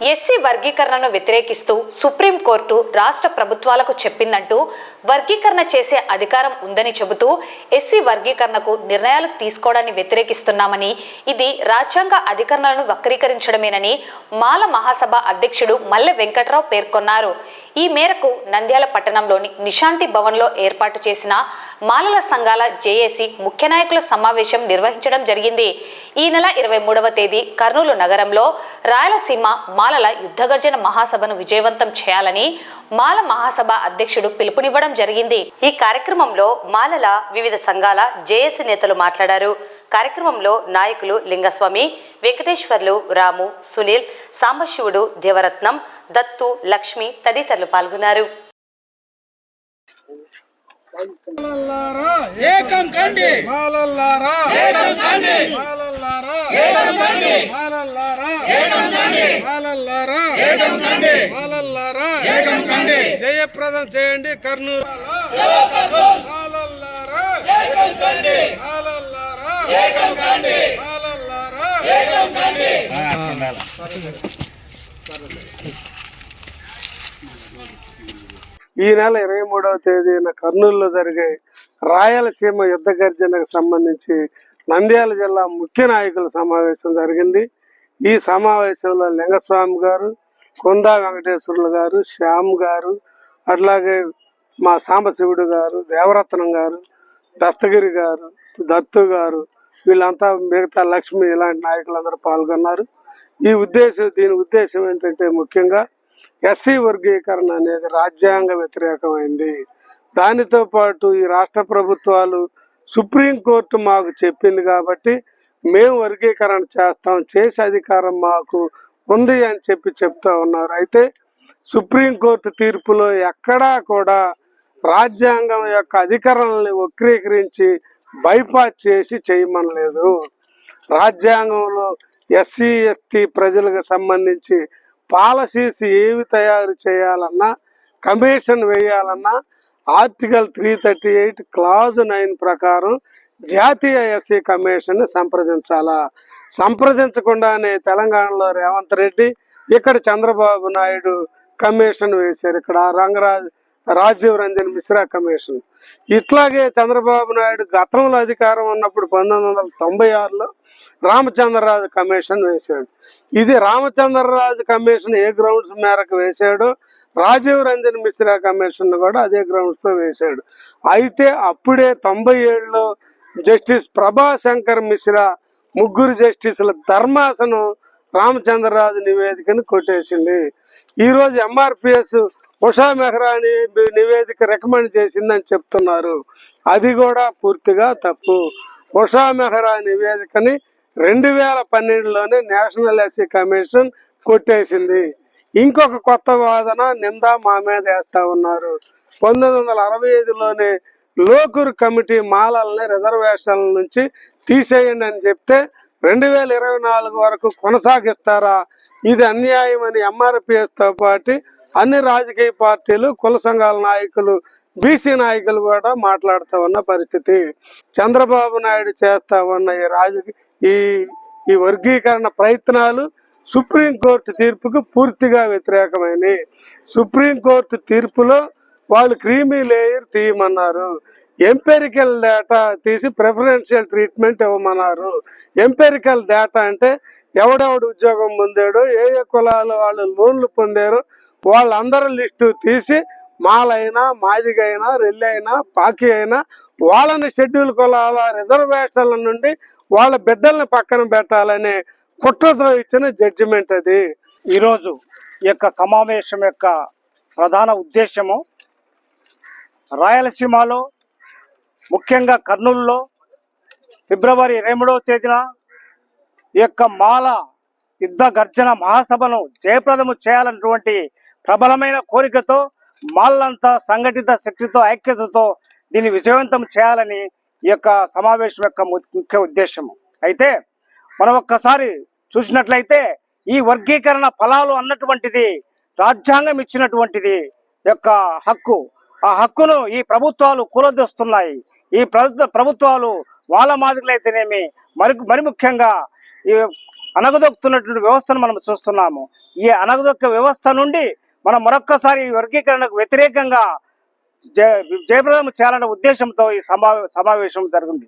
SC వర్గీకరణను వ్యతిరేకిస్తూ supreme court రాష్ట్ర ప్రభుత్వాలకు చెప్పిందంటూ వర్గీకరణ చేసే అధికారం ఉందని చెబుతూ ఎస్సీ వర్గీకరణకు నిర్ణయాలు తీసుకోవడాన్ని వ్యతిరేకిస్తున్నామని, ఇది రాజ్యాంగ అధికారాలను వక్రీకరించడమేనని మాల మహాసభ అధ్యక్షుడు మల్లె వెంకట్రావు పేర్కొన్నారు. ఈ మేరకు నంద్యాల పట్టణంలోని నిశాంతి భవన్లో ఏర్పాటు చేసిన మాలల సంఘాల జేఏసీ ముఖ్య నాయకుల సమావేశం నిర్వహించడం జరిగింది. ఈ నెల 23వ తేదీ కర్నూలు నగరంలో రాయలసీమ మాలల యుద్ధగర్జన మహాసభను విజయవంతం చేయాలని మాల మహాసభ అధ్యక్షుడు పిలుపునివ్వడం జరిగింది. ఈ కార్యక్రమంలో మాలల వివిధ సంఘాల జేఏసీ నేతలు మాట్లాడారు. కార్యక్రమంలో నాయకులు లింగస్వామి, వెంకటేశ్వర్లు, రాము, సునీల్, సాంబశివుడు, దేవరత్నం, దత్తు, లక్ష్మి తదితరులు పాల్గొన్నారు. జయప్రదం చేయండి కర్నూలు. ఈ నెల 23వ తేదీన కర్నూలులో జరిగే రాయలసీమ యుద్ధ గర్జనకు సంబంధించి నంద్యాల జిల్లా ముఖ్య నాయకుల సమావేశం జరిగింది. ఈ సమావేశంలో లింగస్వామి గారు, కొందా వెంకటేశ్వర్లు గారు, శ్యామ్ గారు, అట్లాగే మా సాంబశివుడు గారు, దేవరత్నం గారు, దస్తగిరి గారు, దత్తు గారు, వీళ్ళంతా మిగతా లక్ష్మి ఇలాంటి నాయకులందరూ పాల్గొన్నారు. దీని ఉద్దేశం ఏంటంటే ముఖ్యంగా ఎస్సీ వర్గీకరణ అనేది రాజ్యాంగ వ్యతిరేకమైంది. దానితో పాటు ఈ రాష్ట్ర ప్రభుత్వాలు సుప్రీంకోర్టు మాకు చెప్పింది కాబట్టి మేము వర్గీకరణ చేస్తాం, చేసే అధికారం మాకు ఉంది అని చెప్తా ఉన్నారు. అయితే సుప్రీంకోర్టు తీర్పులో ఎక్కడా కూడా రాజ్యాంగం యొక్క అధికారాలను వక్రీకరించి బైపాస్ చేసి చేయమనలేదు. రాజ్యాంగంలో ఎస్సీ ఎస్టీ ప్రజలకు సంబంధించి పాలసీస్ ఏవి తయారు చేయాలన్నా, కమిషన్ వేయాలన్నా ఆర్టికల్ 338 క్లాజ్ 9 ప్రకారం జాతీయ ఎస్సీ కమిషన్ సంప్రదించాలా. సంప్రదించకుండానే తెలంగాణలో రేవంత్ రెడ్డి, ఇక్కడ చంద్రబాబు నాయుడు కమిషన్ వేశారు. ఇక్కడ రాజీవ్ రంజన్ మిశ్రా కమిషన్. ఇట్లాగే చంద్రబాబు నాయుడు గతంలో అధికారం ఉన్నప్పుడు 1996లో రామచంద్రరాజు కమిషన్ వేశాడు. ఇది రామచంద్రరాజు కమిషన్ ఏ గ్రౌండ్స్ మేరకు వేశాడో రాజీవ్ రంజన్ మిశ్రా కమిషన్ కూడా అదే గ్రౌండ్స్ తో వేశాడు. అయితే అప్పుడే 97లో జస్టిస్ ప్రభాశంకర్ మిశ్రా ముగ్గురు జస్టిసుల ధర్మాసనం రామచంద్రరాజు నివేదికను కొట్టేసింది. ఈరోజు ఎంఆర్పిఎస్ ఉషా మెహ్రా నివేదిక రికమెండ్ చేసిందని చెప్తున్నారు. అది కూడా పూర్తిగా తప్పు. ఉషా మెహ్రా నివేదికని 2012లోనే నేషనల్ ఎస్సీ కమిషన్ కొట్టేసింది. ఇంకొక కొత్త వాదన నింద మా మీద వేస్తా ఉన్నారు. 1965లోనే లోకూర్ కమిటీ మాలల్ని రిజర్వేషన్ల నుంచి తీసేయండి అని చెప్తే 2024 వరకు కొనసాగిస్తారా? ఇది అన్యాయం అని ఎంఆర్పిఎస్ తో పాటు అన్ని రాజకీయ పార్టీలు, కుల సంఘాల నాయకులు, బీసీ నాయకులు కూడా మాట్లాడుతూ ఉన్న పరిస్థితి. చంద్రబాబు నాయుడు చేస్తా ఉన్న ఈ వర్గీకరణ ప్రయత్నాలు సుప్రీంకోర్టు తీర్పుకు పూర్తిగా వ్యతిరేకమైనవి. సుప్రీంకోర్టు తీర్పులో వాళ్ళు క్రీమీ లేయర్ తీయమన్నారు, ఎంపెరికల్ డేటా తీసి ప్రిఫరెన్షియల్ ట్రీట్మెంట్ ఇవ్వమన్నారు. ఎంపెరికల్ డేటా అంటే ఎవడెవడు ఉద్యోగం పొందాడో, ఏ ఏ కులాలు వాళ్ళు లోన్లు పొందారో వాళ్ళందరి లిస్టు తీసి మాలైనా, మాదిగైనా, రెల్లి అయినా, పాకి అయినా వాళ్ళని షెడ్యూల్ కులాల రిజర్వేషన్ల నుండి వాళ్ళ బిడ్డల్ని పక్కన పెట్టాలనే కుట్రతో ఇచ్చిన జడ్జిమెంట్ అది. ఈరోజు ఈ యొక్క సమావేశం యొక్క ప్రధాన ఉద్దేశము రాయలసీమలో ముఖ్యంగా కర్నూలులో ఫిబ్రవరి 23వ తేదీన ఈ యొక్క మాల యుద్ధ గర్జన మహాసభను జయప్రదము చేయాలన్నటువంటి ప్రబలమైన కోరికతో మాలంతా సంఘటిత శక్తితో, ఐక్యతతో దీన్ని విజయవంతం చేయాలని ఈ యొక్క సమావేశం యొక్క ముఖ్య ఉద్దేశము. అయితే మనం ఒక్కసారి చూసినట్లయితే ఈ వర్గీకరణ ఫలాలు అన్నటువంటిది రాజ్యాంగం ఇచ్చినటువంటిది యొక్క హక్కు. ఆ హక్కును ఈ ప్రభుత్వాలు కూలదొస్తున్నాయి. ఈ ప్రభుత్వాలు వాళ్ళ మాదిరిలైతేనేమి మరి ముఖ్యంగా అనగదొక్కుతున్నటువంటి వ్యవస్థను మనం చూస్తున్నాము. ఈ అనగదొక్క వ్యవస్థ నుండి మనం మరొక్కసారి ఈ వర్గీకరణకు వ్యతిరేకంగా జయప్రదం చేయాలనే ఉద్దేశంతో ఈ సమావేశం జరిగింది.